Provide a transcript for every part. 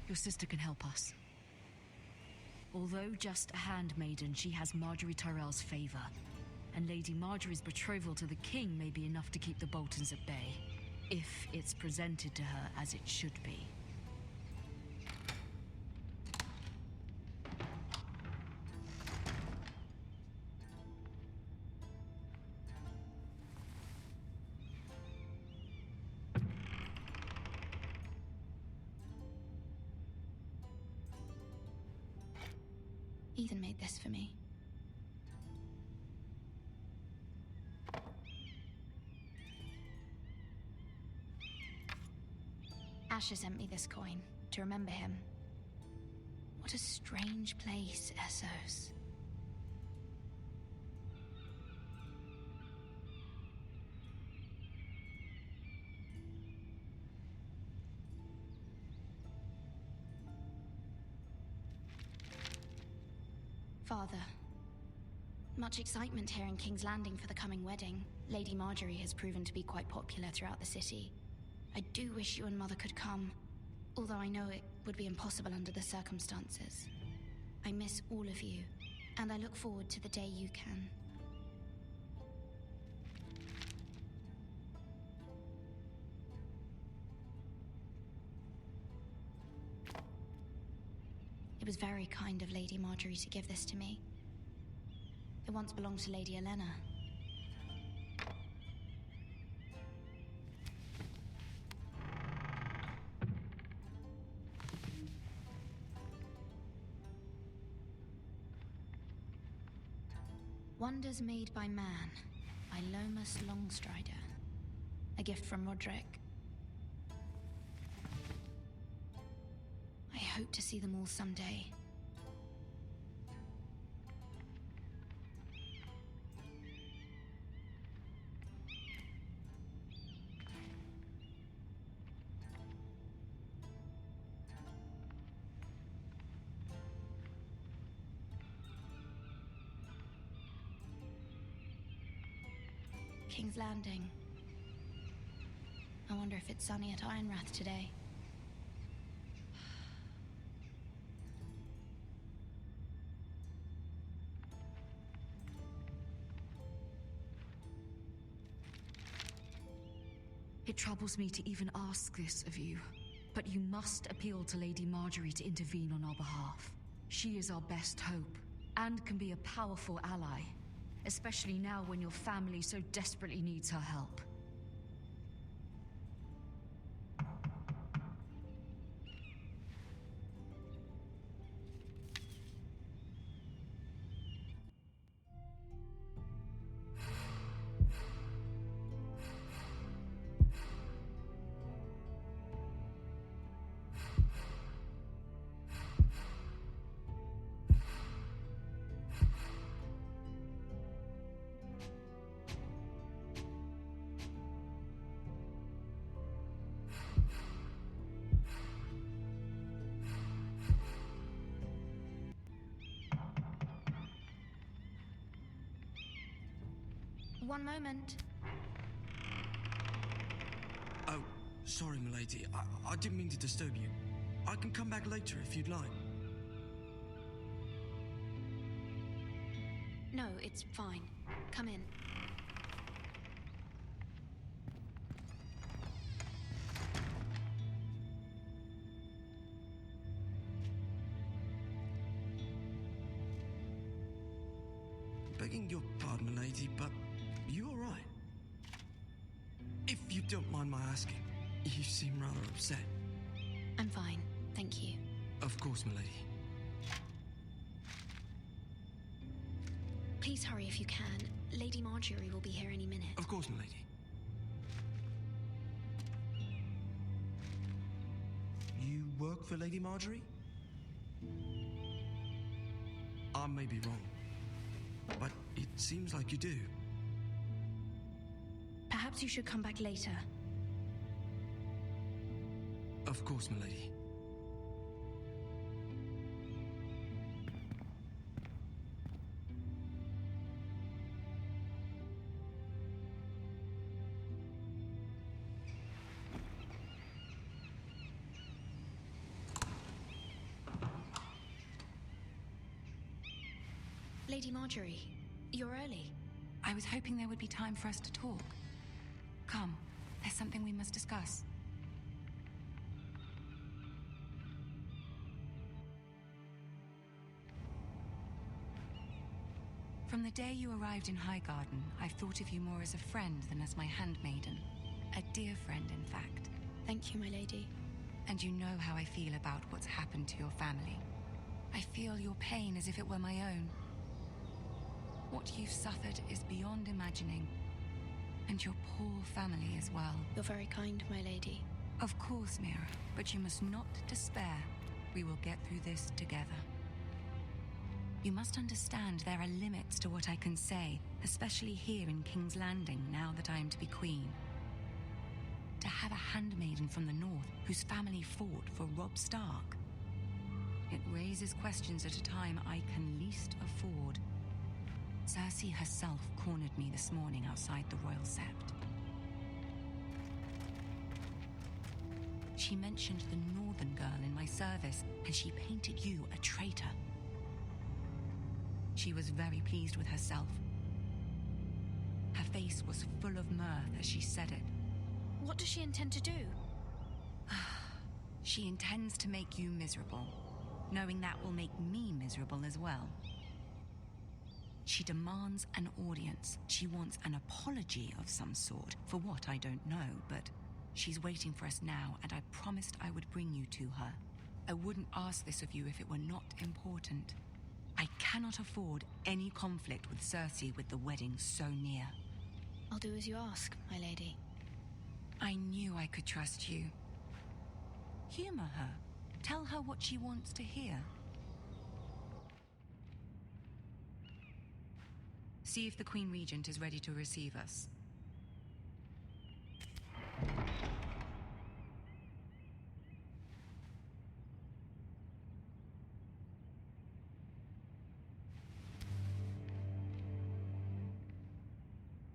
Your sister can help us. Although just a handmaiden, she has Marjorie Tyrell's favor. And Lady Marjorie's betrothal to the king may be enough to keep the Boltons at bay, if it's presented to her as it should be. Ethan made this for me. Asher sent me this coin to remember him. What a strange place, Essos. Father, much excitement here in King's Landing for the coming wedding. Lady Marjorie has proven to be quite popular throughout the city. I do wish you and Mother could come, although I know it would be impossible under the circumstances. I miss all of you, and I look forward to the day you can. It was very kind of Lady Marjorie to give this to me. It once belonged to Lady Elena. Wonders Made by Man, by Lomas Longstrider. A gift from Roderick. I hope to see them all someday. King's Landing. I wonder if it's sunny at Ironrath today. It troubles me to even ask this of you, but you must appeal to Lady Marjorie to intervene on our behalf. She is our best hope, and can be a powerful ally, especially now when your family so desperately needs her help. One moment. Oh, sorry, milady. I didn't mean to disturb you. I can come back later if you'd like. No, it's fine. Come in. Begging your pardon, milady, but you all right? If you don't mind my asking, you seem rather upset. I'm fine, thank you. Of course, milady. Please hurry if you can. Lady Marjorie will be here any minute. Of course, milady. You work for Lady Marjorie? I may be wrong, but it seems like you do. Perhaps you should come back later. Of course, milady. Lady Marjorie, you're early. I was hoping there would be time for us to talk. Come, there's something we must discuss. From the day you arrived in Highgarden, I've thought of you more as a friend than as my handmaiden. A dear friend, in fact. Thank you, my lady. And you know how I feel about what's happened to your family. I feel your pain as if it were my own. What you've suffered is beyond imagining. And your poor family as well. You're very kind, my lady. Of course, Mira, but you must not despair. We will get through this together. You must understand there are limits to what I can say, especially here in King's Landing, now that I am to be queen. To have a handmaiden from the north whose family fought for Robb Stark. It raises questions at a time I can least afford. Cersei herself cornered me this morning outside the Royal Sept. She mentioned the northern girl in my service, and she painted you a traitor. She was very pleased with herself. Her face was full of mirth as she said it. What does she intend to do? She intends to make you miserable, knowing that will make me miserable as well. She demands an audience. She wants an apology of some sort, for what I don't know, but she's waiting for us now, and I promised I would bring you to her. I wouldn't ask this of you if it were not important. I cannot afford any conflict with Cersei with the wedding so near. I'll do as you ask, my lady. I knew I could trust you. Humor her. Tell her what she wants to hear. See if the Queen Regent is ready to receive us.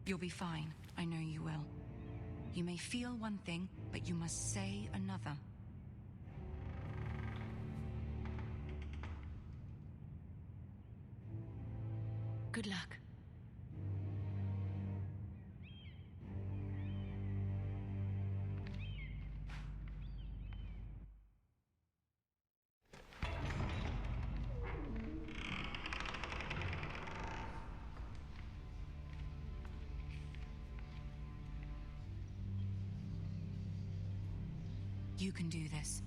You'll be fine. I know you will. You may feel one thing, but you must say another. Good luck. You can do this.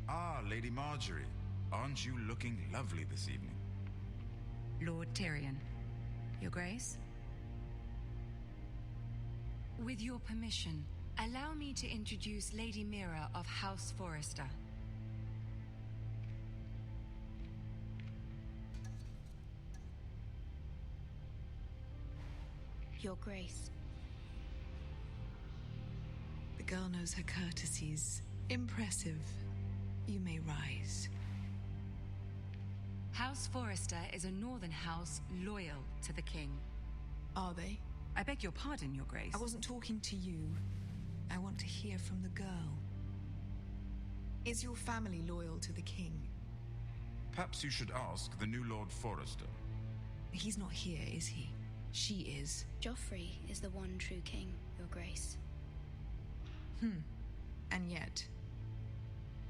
Ah, Lady Marjorie. Aren't you looking lovely this evening? Lord Tyrion. Your Grace? With your permission, allow me to introduce Lady Mira of House Forrester. Your Grace. The girl knows her courtesies. Impressive. You may rise. House Forrester is a northern house loyal to the king. Are they? I beg your pardon, Your Grace. I wasn't talking to you. I want to hear from the girl. Is your family loyal to the king? Perhaps you should ask the new Lord Forrester. He's not here, is he? She is. Joffrey is the one true king, Your Grace. And yet,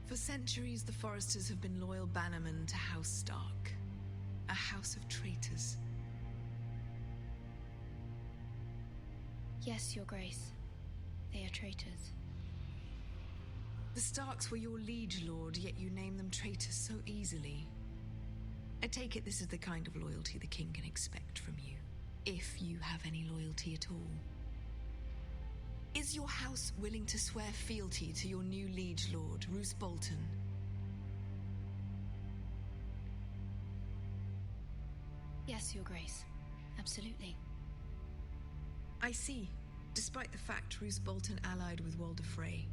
for centuries the Forresters have been loyal bannermen to House Stark. A house of traitors. Yes, Your Grace. They are traitors. The Starks were your liege lord, yet you name them traitors so easily. I take it this is the kind of loyalty the king can expect from you, if you have any loyalty at all. Is your house willing to swear fealty to your new liege lord, Roose Bolton? Yes, Your Grace. Absolutely. I see. Despite the fact Roose Bolton allied with Walder Frey.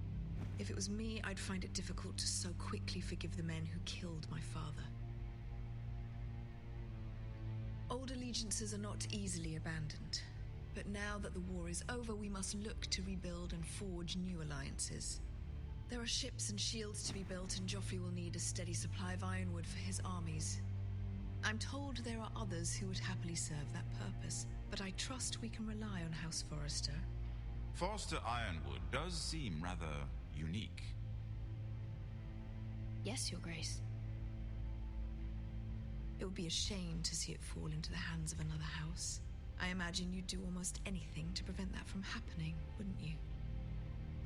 If it was me, I'd find it difficult to so quickly forgive the men who killed my father. Old allegiances are not easily abandoned. But now that the war is over, we must look to rebuild and forge new alliances. There are ships and shields to be built, and Joffrey will need a steady supply of ironwood for his armies. I'm told there are others who would happily serve that purpose, but I trust we can rely on House Forrester. Forster Ironwood does seem rather unique. Yes, Your Grace. It would be a shame to see it fall into the hands of another house. I imagine you'd do almost anything to prevent that from happening, wouldn't you?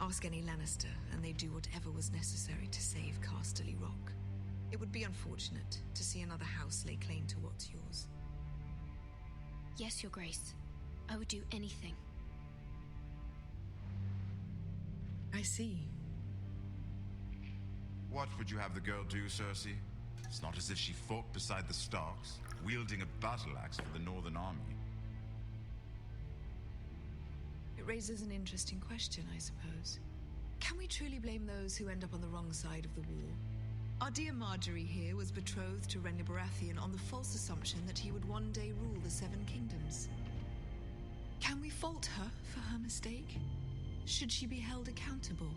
Ask any Lannister, and they'd do whatever was necessary to save Casterly Rock. It would be unfortunate to see another house lay claim to what's yours. Yes, Your Grace. I would do anything. I see. What would you have the girl do, Cersei? It's not as if she fought beside the Starks, wielding a battle axe for the Northern Army. It raises an interesting question, I suppose. Can we truly blame those who end up on the wrong side of the war? Our dear Marjorie here was betrothed to Renly Baratheon on the false assumption that he would one day rule the Seven Kingdoms. Can we fault her for her mistake? Should she be held accountable?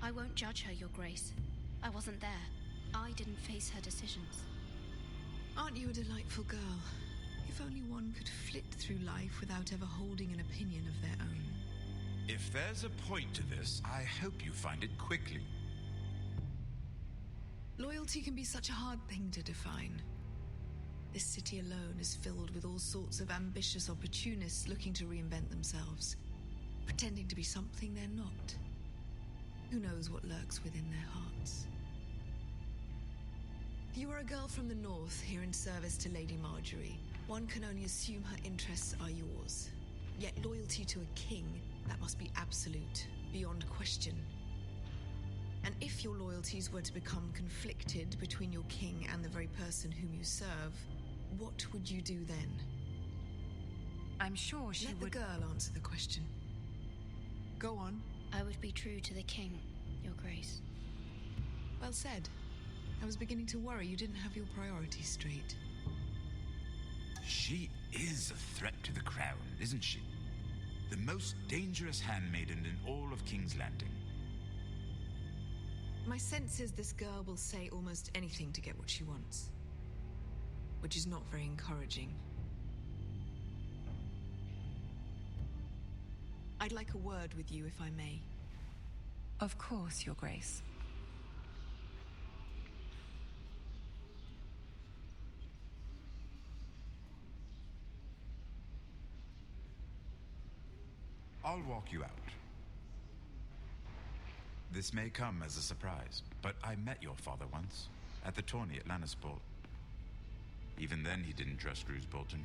I won't judge her, Your Grace. I wasn't there. I didn't face her decisions. Aren't you a delightful girl? If only one could flit through life without ever holding an opinion of their own. If there's a point to this, I hope you find it quickly. Loyalty can be such a hard thing to define. This city alone is filled with all sorts of ambitious opportunists looking to reinvent themselves, pretending to be something they're not. Who knows what lurks within their hearts? You are a girl from the north, here in service to Lady Marjorie. One can only assume her interests are yours. Yet loyalty to a king, that must be absolute, beyond question. And if your loyalties were to become conflicted between your king and the very person whom you serve, what would you do then? I'm sure she would... would... Let the girl answer the question. Go on. I would be true to the king, Your Grace. Well said. I was beginning to worry you didn't have your priorities straight. She is a threat to the crown, isn't she? The most dangerous handmaiden in all of King's Landing. My sense is this girl will say almost anything to get what she wants. Which is not very encouraging. I'd like a word with you, if I may. Of course, Your Grace. I'll walk you out. This may come as a surprise, but I met your father once, at the tourney at Lannisport. Even then, he didn't trust Roose Bolton.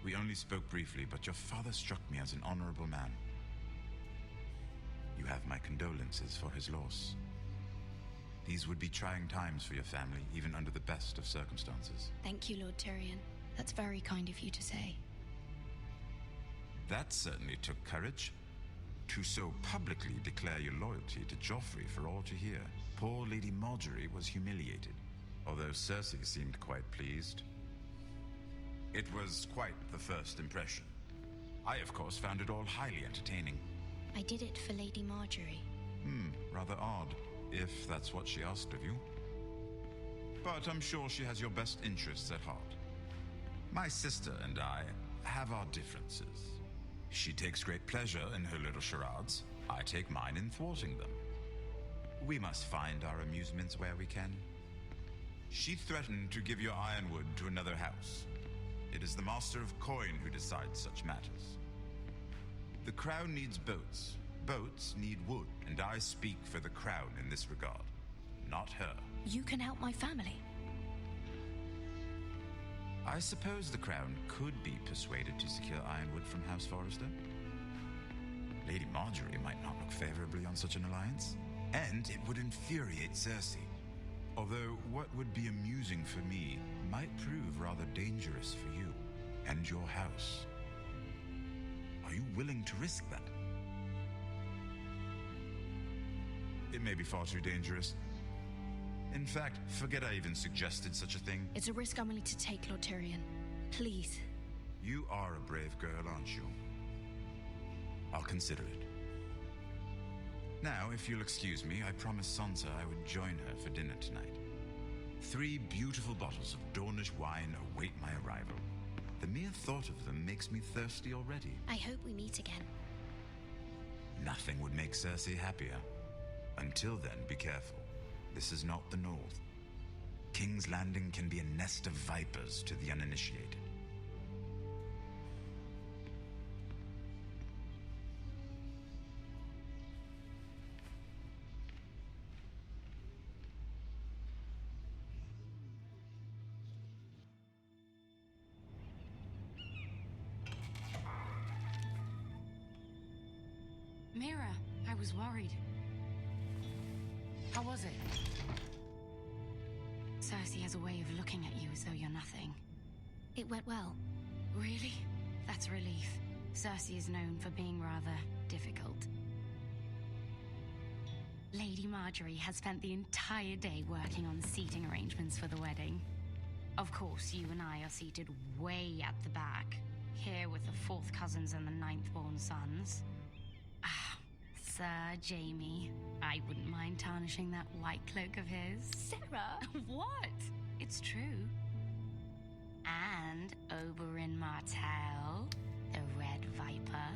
We only spoke briefly, but your father struck me as an honorable man. You have my condolences for his loss. These would be trying times for your family, even under the best of circumstances. Thank you, Lord Tyrion. That's very kind of you to say. That certainly took courage. To so publicly declare your loyalty to Joffrey for all to hear. Poor Lady Marjorie was humiliated, although Cersei seemed quite pleased. It was quite the first impression. I, of course, found it all highly entertaining. I did it for Lady Marjorie. Rather odd, if that's what she asked of you. But I'm sure she has your best interests at heart. My sister and I have our differences. She takes great pleasure in her little charades. I take mine in thwarting them. We must find our amusements where we can. She threatened to give your ironwood to another house. It is the Master of Coin who decides such matters. The crown needs boats. Boats need wood, and I speak for the crown in this regard, not her. You can help my family. I suppose the crown could be persuaded to secure ironwood from House Forrester. Lady Marjorie might not look favorably on such an alliance, and it would infuriate Cersei. Although what would be amusing for me might prove rather dangerous for you and your house. Are you willing to risk that? It may be far too dangerous. In fact, forget I even suggested such a thing. It's a risk I'm willing to take, Lord Tyrion. Please. You are a brave girl, aren't you? I'll consider it. Now, if you'll excuse me, I promised Sansa I would join her for dinner tonight. 3 beautiful bottles of Dornish wine await my arrival. The mere thought of them makes me thirsty already. I hope we meet again. Nothing would make Cersei happier. Until then, be careful. This is not the North. King's Landing can be a nest of vipers to the uninitiated. Mira, I was worried. How was it? Cersei has a way of looking at you as though you're nothing. It went well. Really? That's a relief. Cersei is known for being rather difficult. Lady Marjorie has spent the entire day working on seating arrangements for the wedding. Of course, you and I are seated way at the back, here with the 4th cousins and the 9th-born sons. Sir Jaime, I wouldn't mind tarnishing that white cloak of his. Sarah! What? It's true. And Oberyn Martell, the Red Viper.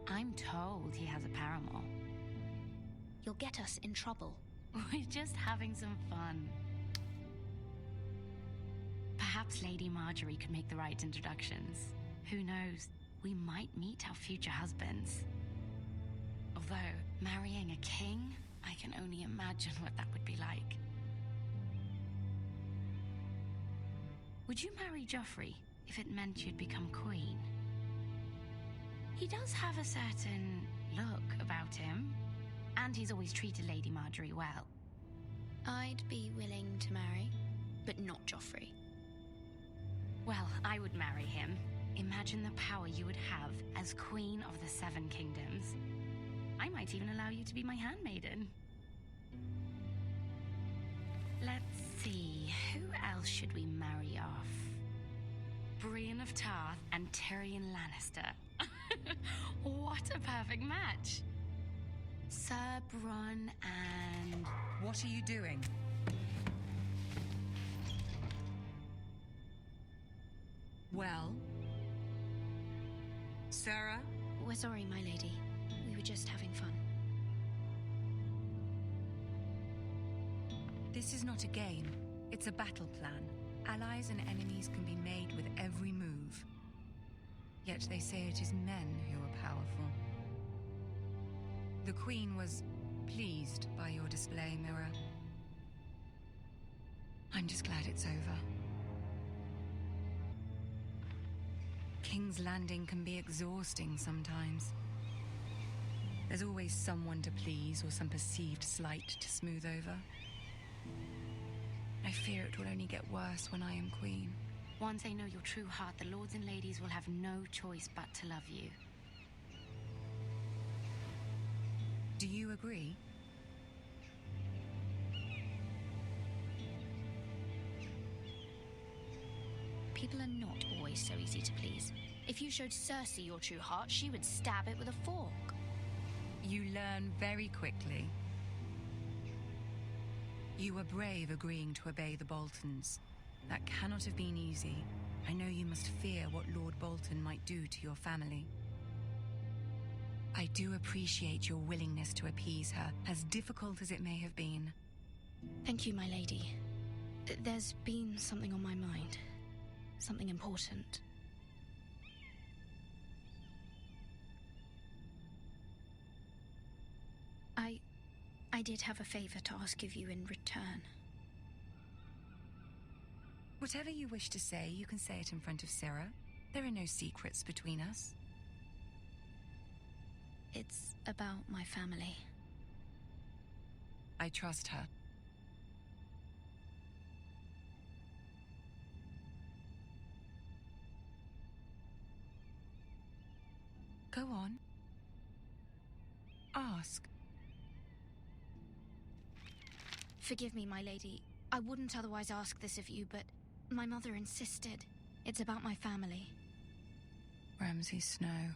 I'm told he has a paramour. You'll get us in trouble. We're just having some fun. Perhaps Lady Marjorie could make the right introductions. Who knows? We might meet our future husbands. Although, marrying a king, I can only imagine what that would be like. Would you marry Joffrey if it meant you'd become queen? He does have a certain look about him, and he's always treated Lady Marjorie well. I'd be willing to marry, but not Joffrey. Well, I would marry him. Imagine the power you would have as Queen of the 7 Kingdoms. I might even allow you to be my handmaiden. Let's see, who else should we marry off? Brienne of Tarth and Tyrion Lannister. What a perfect match. Sir Bronn and... What are you doing? Well? Sarah? We're sorry, my lady. We were just having fun. This is not a game. It's a battle plan. Allies and enemies can be made with every move. Yet they say it is men who are powerful. The Queen was pleased by your display, Mira. I'm just glad it's over. King's Landing can be exhausting sometimes. There's always someone to please or some perceived slight to smooth over. I fear it will only get worse when I am queen. Once I know your true heart, the lords and ladies will have no choice but to love you. Do you agree? People are not always so easy to please. If you showed Cersei your true heart, she would stab it with a fork. You learn very quickly. You were brave agreeing to obey the Boltons. That cannot have been easy. I know you must fear what Lord Bolton might do to your family. I do appreciate your willingness to appease her, as difficult as it may have been. Thank you, my lady. There's been something on my mind. Something important. I did have a favor to ask of you in return. Whatever you wish to say, you can say it in front of Sarah. There are no secrets between us. It's about my family. I trust her. Go on. Ask. Forgive me, my lady. I wouldn't otherwise ask this of you, but my mother insisted. It's about my family. Ramsay Snow.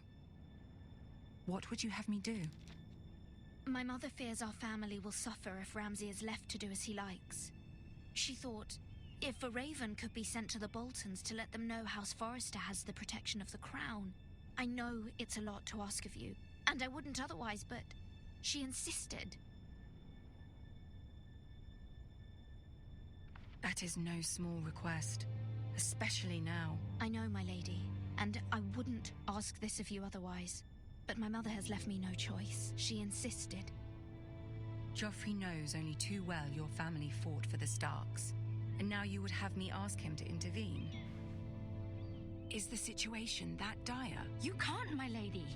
What would you have me do? My mother fears our family will suffer if Ramsay is left to do as he likes. She thought, if a raven could be sent to the Boltons to let them know House Forrester has the protection of the crown. I know it's a lot to ask of you, and I wouldn't otherwise, but she insisted. That is no small request, especially now. I know, my lady, and I wouldn't ask this of you otherwise. But my mother has left me no choice. She insisted. Joffrey knows only too well your family fought for the Starks, and now you would have me ask him to intervene. Is the situation that dire? You can't, my lady.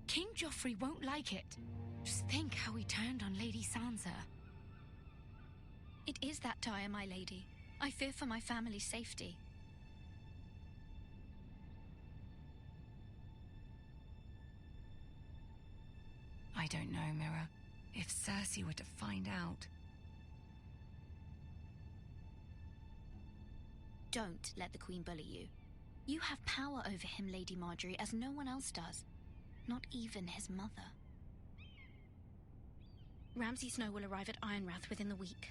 King Joffrey won't like it. Just think how he turned on Lady Sansa. It is that dire, my lady. I fear for my family's safety. I don't know, Mira. If Cersei were to find out... Don't let the Queen bully you. You have power over him, Lady Marjorie, as no one else does. Not even his mother. Ramsay Snow will arrive at Ironrath within the week.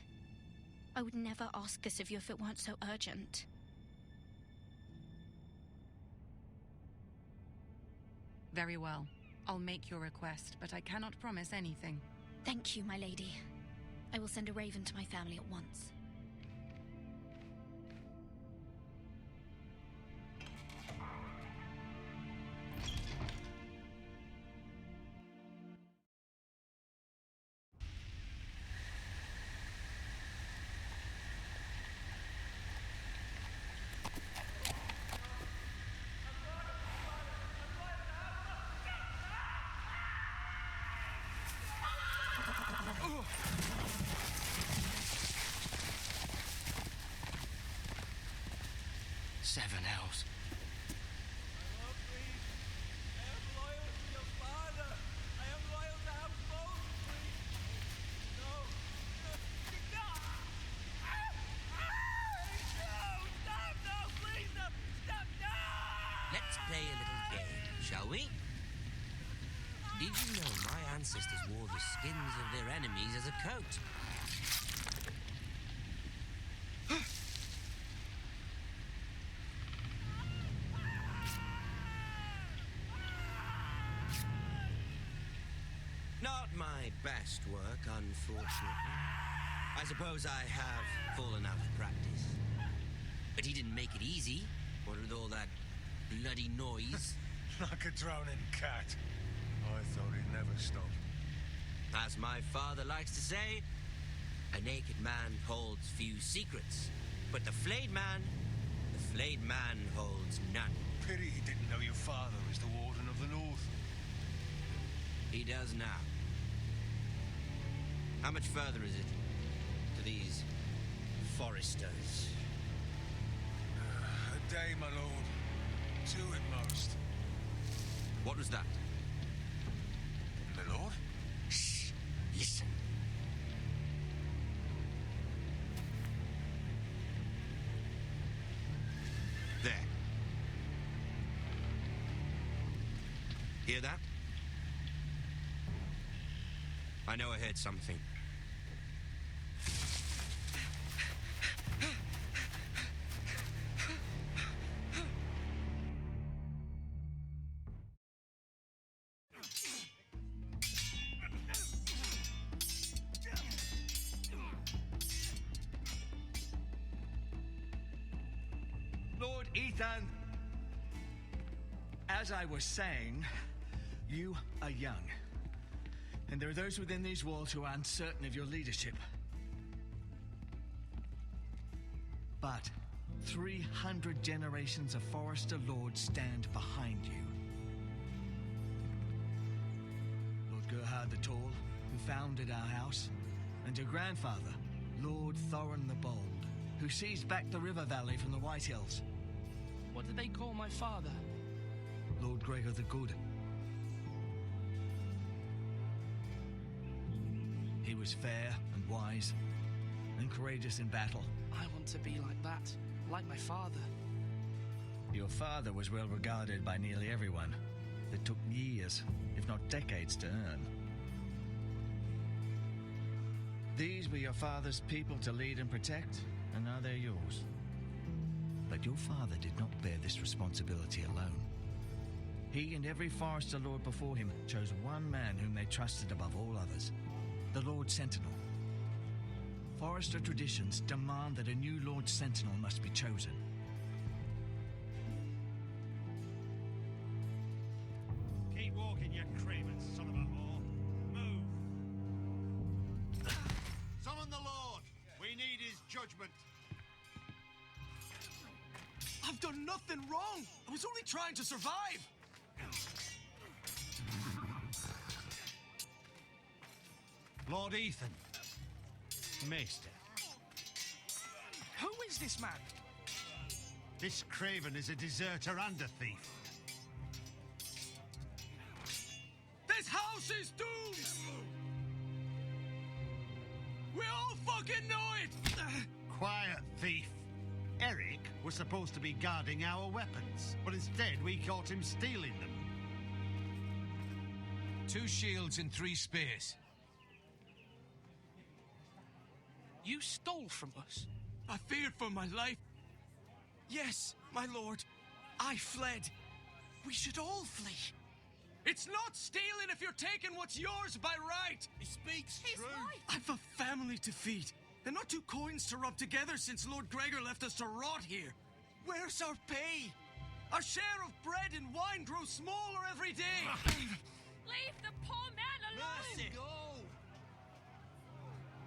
I would never ask this of you if it weren't so urgent. Very well. I'll make your request, but I cannot promise anything. Thank you, my lady. I will send a raven to my family at once. Seven hells. Let's play a little game, shall we? Did you know my ancestors wore the skins of their enemies as a coat? Not my best work, unfortunately. I suppose I have fallen out of practice. But he didn't make it easy, what with all that bloody noise. Like a drowning cat. I thought he'd never stop. As my father likes to say, a naked man holds few secrets. But the flayed man holds none. Pity he didn't know your father was the Warden of the North. He does now. How much further is it to these foresters? A day, my lord. 2 at most. What was that? My lord? Shh! Listen. There. Hear that? I know I heard something. Lord Ethan, as I was saying, you are young. And there are those within these walls who are uncertain of your leadership. But 300 generations of Forester Lords stand behind you. Lord Gerhard the Tall, who founded our house, and your grandfather, Lord Thorin the Bold, who seized back the river valley from the White Hills. What did they call my father? Lord Gregor the Good. He He was fair and wise and courageous in battle. I want to be like that, like my father. Your father was well regarded by nearly everyone. It took years, if not decades, to earn. These were your father's people to lead and protect, and now they're yours. But your father did not bear this responsibility alone. He and every Forester Lord before him chose one man whom they trusted above all others, the Lord Sentinel. Forester traditions demand that a new Lord Sentinel must be chosen. Keep walking, you craven son of a whore. Move. Summon the Lord. We need his judgment. I've done nothing wrong. I was only trying to survive. Lord Ethan. Maester. Who is this man? This craven is a deserter and a thief. This house is doomed. We all fucking know it. Quiet, thief. Eric was supposed to be guarding our weapons, but instead we caught him stealing them. 2 shields and 3 spears. You stole from us. I feared for my life. Yes, my lord. I fled. We should all flee. It's not stealing if you're taking what's yours by right. He speaks true. I've a family to feed, and not 2 coins to rub together since Lord Gregor left us to rot here. Where's our pay? Our share of bread and wine grows smaller every day. Leave the poor man alone! Mercy. Go.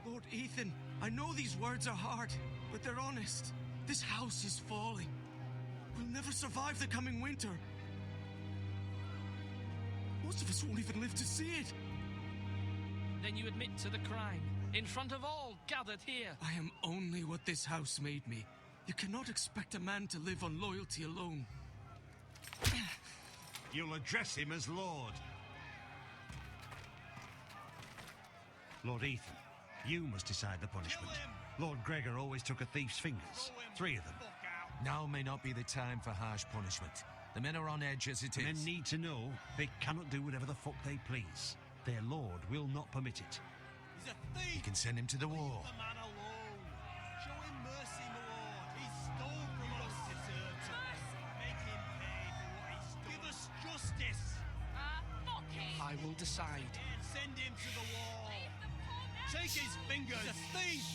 Lord Ethan, I know these words are hard, but they're honest. This house is falling. We'll never survive the coming winter. Most of us won't even live to see it. Then you admit to the crime, in front of all gathered here. I am only what this house made me. You cannot expect a man to live on loyalty alone. You'll address him as Lord. Lord Ethan, you must decide the punishment. Lord Gregor always took a thief's fingers. 3 of them. Now may not be the time for harsh punishment. The men are on edge as it is. Men need to know they cannot do whatever the fuck they please. Their lord will not permit it. He's a thief! You can send him to the war. Leave the man alone. Show him mercy, my lord. He stole from us. Make him pay for what he stole. Give us justice. Fuck him! I will decide. Send him to the wall. Leave the poor man Take his fingers. He's a thief.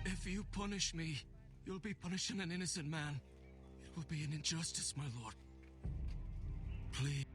If you punish me, you'll be punishing an innocent man. It will be an injustice, my lord. Please.